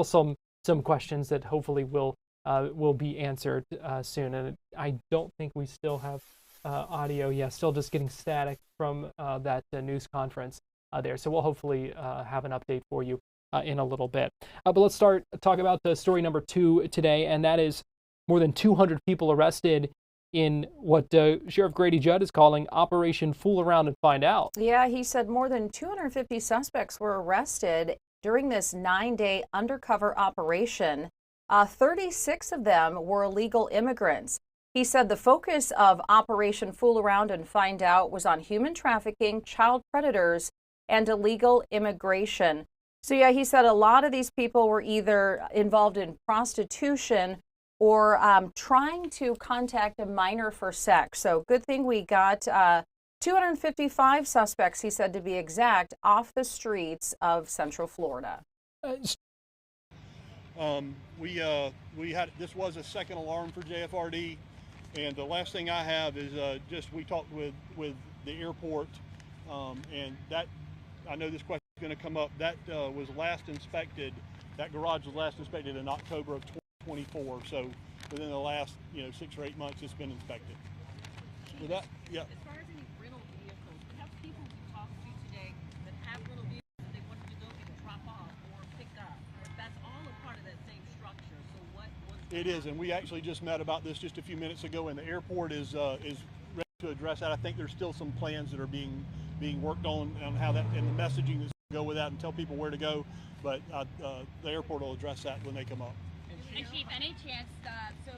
still some questions that hopefully will be answered soon. And I don't think we still have audio. Yeah, still just getting static from that news conference there. So we'll hopefully have an update for you in a little bit. But let's talk about the story number 2 today, and that is more than 200 people arrested in what Sheriff Grady Judd is calling Operation Fool Around and Find Out. Yeah, he said more than 250 suspects were arrested during this 9-day undercover operation. 36 of them were illegal immigrants. He said the focus of Operation Fool Around and Find Out was on human trafficking, child predators, and illegal immigration. So yeah, he said a lot of these people were either involved in prostitution or trying to contact a minor for sex. So good thing we got 255 suspects, he said to be exact, off the streets of Central Florida. We had, this was a second alarm for JFRD, and the last thing I have is just we talked with the airport, and that, I know this question is going to come up. That was last inspected. That garage was last inspected in October of 2024. So within the last 6 or 8 months, it's been inspected. With that, yeah. As far as any rental vehicles, we have people we talked to today that have rental vehicles that they wanted to go either drop off or pick up. That's all a part of that same structure. So it is, and we actually just met about this just a few minutes ago, and the airport is ready to address that. I think there's still some plans that are being worked on how that, and the messaging is going to go with that and tell people where to go. But the airport will address that when they come up. And Chief, any chance, so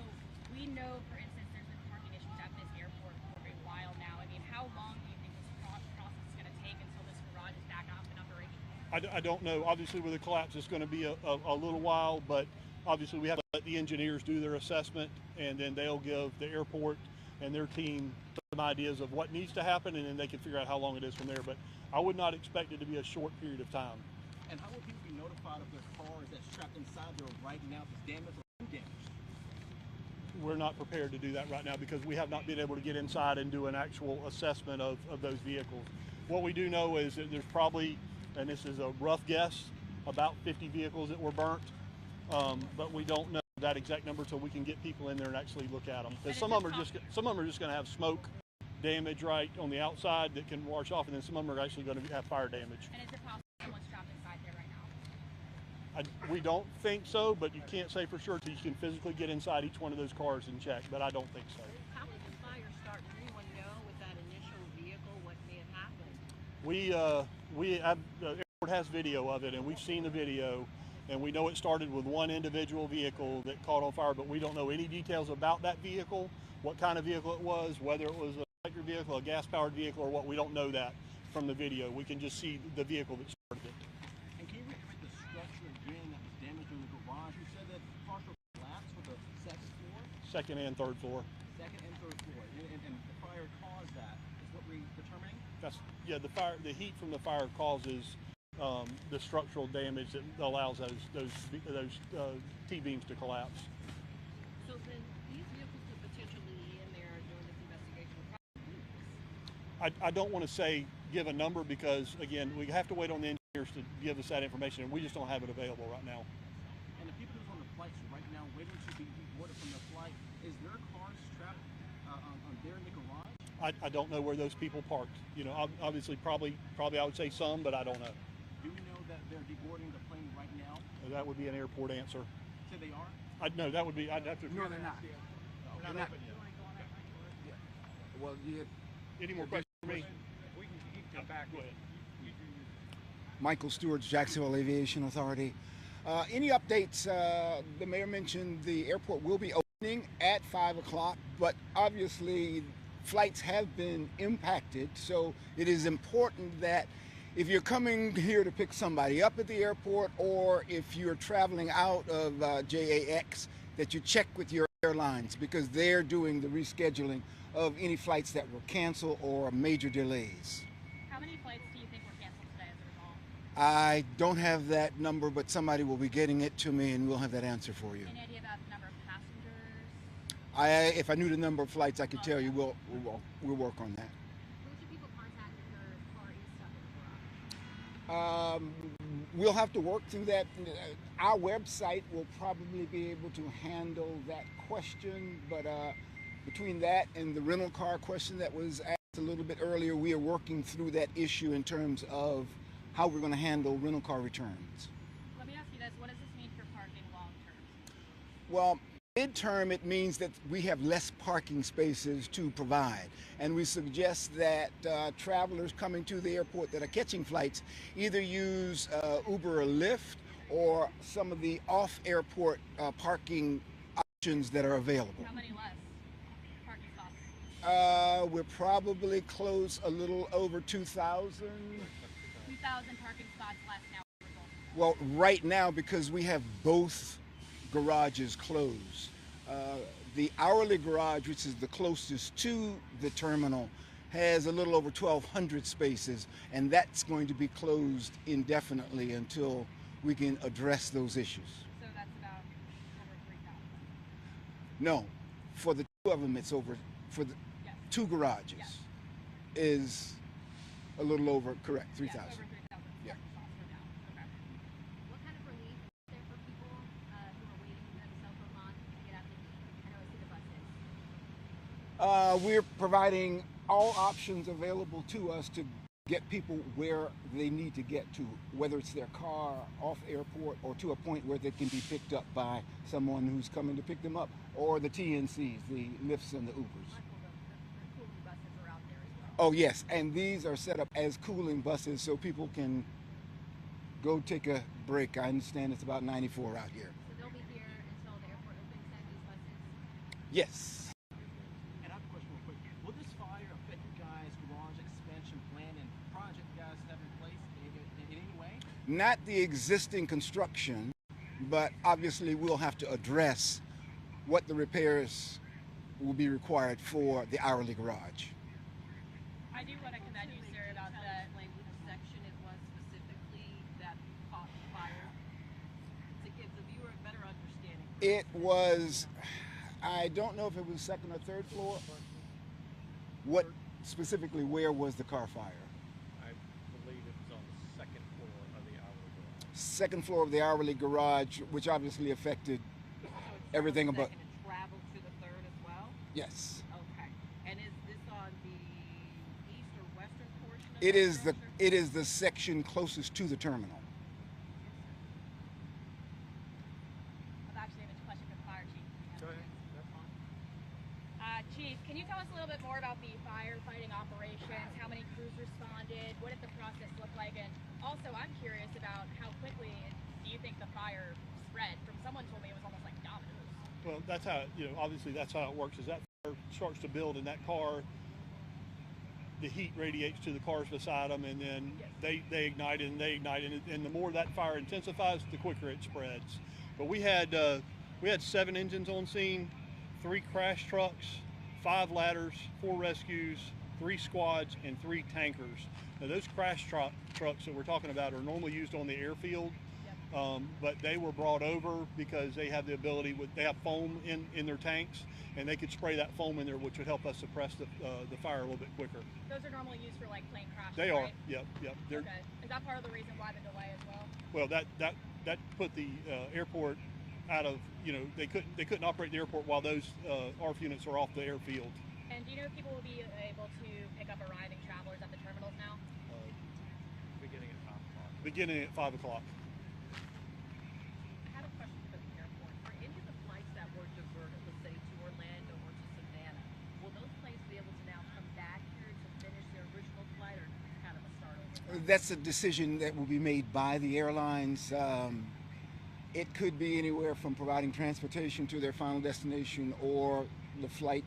we know, for instance, there's been parking issues at this airport for a while now. I mean, how long do you think this process is going to take until this garage is back up in operation? I don't know. Obviously, with the collapse, it's going to be a little while, but obviously we have to let the engineers do their assessment, and then they'll give the airport and their team some ideas of what needs to happen, and then they can figure out how long it is from there. But I would not expect it to be a short period of time. And how will people be notified of their cars that's trapped inside there right now if it's damaged or undamaged? We're not prepared to do that right now because we have not been able to get inside and do an actual assessment of those vehicles. What we do know is that there's probably, and this is a rough guess, about 50 vehicles that were burnt, but we don't know that exact number until we can get people in there and actually look at them. Because some of them are just going to have smoke damage right on the outside that can wash off, and then some of them are actually going to have fire damage. And is it possible someone's trapped inside there right now? We don't think so, but you can't say for sure until you can physically get inside each one of those cars and check, but I don't think so. How did the fire start? Does anyone know with that initial vehicle what may have happened? The airport has video of it, and we've seen the video, and we know it started with one individual vehicle that caught on fire, but we don't know any details about that vehicle, what kind of vehicle it was, whether it was an electric vehicle, a gas-powered vehicle, or what. We don't know that from the video. We can just see the vehicle that started it. And can you reiterate the structure again that was damaged in the garage? You said that partial collapse for the second floor? Second and third floor. Second and third floor. And the fire caused that is what we're determining? The heat from the fire causes the structural damage that allows those T-beams to collapse. So then these vehicles could potentially be in there during this investigation for probably weeks. I don't want to give a number because, again, we have to wait on the engineers to give us that information, and we just don't have it available right now. And the people who's on the flights right now waiting to be boarded from the flight, is their cars trapped there in the garage? I don't know where those people parked. Obviously, probably I would say some, but I don't know. Do we know that they're deboarding the plane right now? That would be an airport answer. So they are? No, that would be. I'd have to. No, they're not. They're not open yet. Yeah. Well, Any more questions for me? We can come back. Go ahead. Michael Stewart, Jacksonville Aviation Authority. Any updates? The mayor mentioned the airport will be opening at 5 o'clock, but obviously flights have been impacted. So it is important that if you're coming here to pick somebody up at the airport, or if you're traveling out of JAX, that you check with your airlines because they're doing the rescheduling of any flights that were canceled or major delays. How many flights do you think were canceled today as a result? I don't have that number, but somebody will be getting it to me and we'll have that answer for you. Any idea about the number of passengers? If I knew the number of flights, I could tell you. We'll work on that. Who should people contact if their car is stuck in the garage? We'll have to work through that. Our website will probably be able to handle that question, but between that and the rental car question that was asked a little bit earlier, we are working through that issue in terms of how we're going to handle rental car returns. Let me ask you this: what does this mean for parking long term? Well, midterm, it means that we have less parking spaces to provide. And we suggest that travelers coming to the airport that are catching flights either use Uber or Lyft or some of the off-airport parking options that are available. How many less parking spots? We're probably close a little over 2,000. 2,000 parking spots less now. Well, right now, because we have both garages closed. The hourly garage, which is the closest to the terminal, has a little over 1,200 spaces, and that's going to be closed indefinitely until we can address those issues. So that's about over 3,000. No, for the two of them, it's over, for the Yes. two garages, Yes. is a little over, correct, 3,000. Yes, over 3,000 Yeah. parking spots for now. Okay. What kind of relief is there for people who are waiting themselves for months to get out the heat? I know it's the buses. We're providing all options available to us to get people where they need to get to, whether it's their car, off airport, or to a point where they can be picked up by someone who's coming to pick them up, or the TNCs, the Lyfts and the Ubers. The cooling buses are out there as well. Oh yes, and these are set up as cooling buses so people can go take a break. I understand it's about 94 out here. So they'll be here until the airport opens and these buses. Yes. And I have a question real quick. Will this fire affect you guys' garage expansion plan and project you guys have in place in any way? Not the existing construction, but obviously we'll have to address what the repairs will be required for the hourly garage. I do want to commend you, sir, about that. Explain which section it was specifically that caught fire to give the viewer a better understanding. It was, I don't know if it was second or third floor. What specifically, where was the car fire? I believe it was on the second floor of the hourly garage. Second floor of the hourly garage, which obviously affected So it's everything from the about. second and travel to the third as well? Yes. Okay. And is this on the east or western portion of It that is the structure? it is the section closest to the terminal. I've actually have a question for the fire chief. Go ahead, that's fine. Chief, can you tell us a little bit more about the firefighting operations? How many crews responded? What did the process look like? And also, I'm curious about how quickly do you think the fire spread? From someone told me it was almost like dominoes. Well, that's how, obviously that's how it works, is that fire starts to build in that car, the heat radiates to the cars beside them, and then they ignite it and they ignite it, and the more that fire intensifies, the quicker it spreads. But we had 7 engines on scene, 3 crash trucks, 5 ladders, 4 rescues, 3 squads, and 3 tankers. Now those crash trucks that we're talking about are normally used on the airfield. But they were brought over because they have the ability, they have foam in their tanks, and they could spray that foam in there, which would help us suppress the fire a little bit quicker. Those are normally used for like plane crashes, They are, right? yep. They're, Okay. Is that part of the reason why the delay as well? well, that put the airport out of, they couldn't operate the airport while those ARF units are off the airfield. And do you know if people will be able to pick up arriving travelers at the terminals now? Beginning at 5 o'clock. Beginning at 5 o'clock. I had a question for the airport. For any of the flights that were diverted, let's say to Orlando or to Savannah, will those planes be able to now come back here to finish their original flight, or it's kind of a start over? That's a decision that will be made by the airlines. It could be anywhere from providing transportation to their final destination or the flight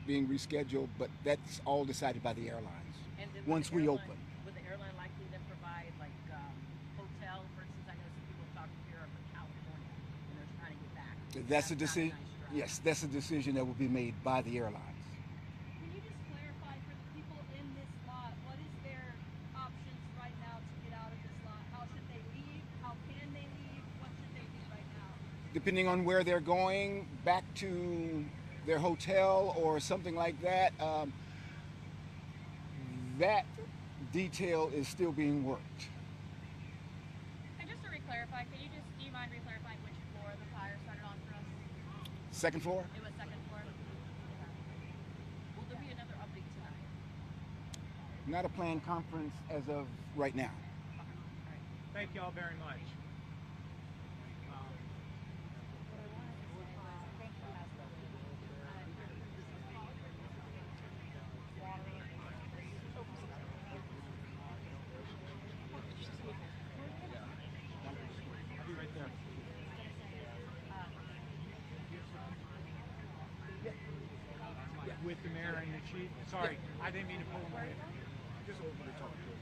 being rescheduled, but that's all decided by the airlines And then once we open. Would the airline likely then provide like hotel, for instance? I know some people talking here are from California and they're trying to get back. That's a not decision. nice drive. Yes, that's a decision that will be made by the airlines. Can you just clarify for the people in this lot, what is their options right now to get out of this lot? How should they leave? How can they leave? What should they do right now? Depending on where they're going, back to their hotel or something like that, that detail is still being worked. clarify? Do you mind re-clarifying which floor the fire started on for us? Second floor? It was second floor. Will there be another update tonight? Not a planned conference as of right now. Thank you all very much. I'll be right there. With the mayor and the chief. Sorry, I didn't mean to pull him away. Just over to talk to him.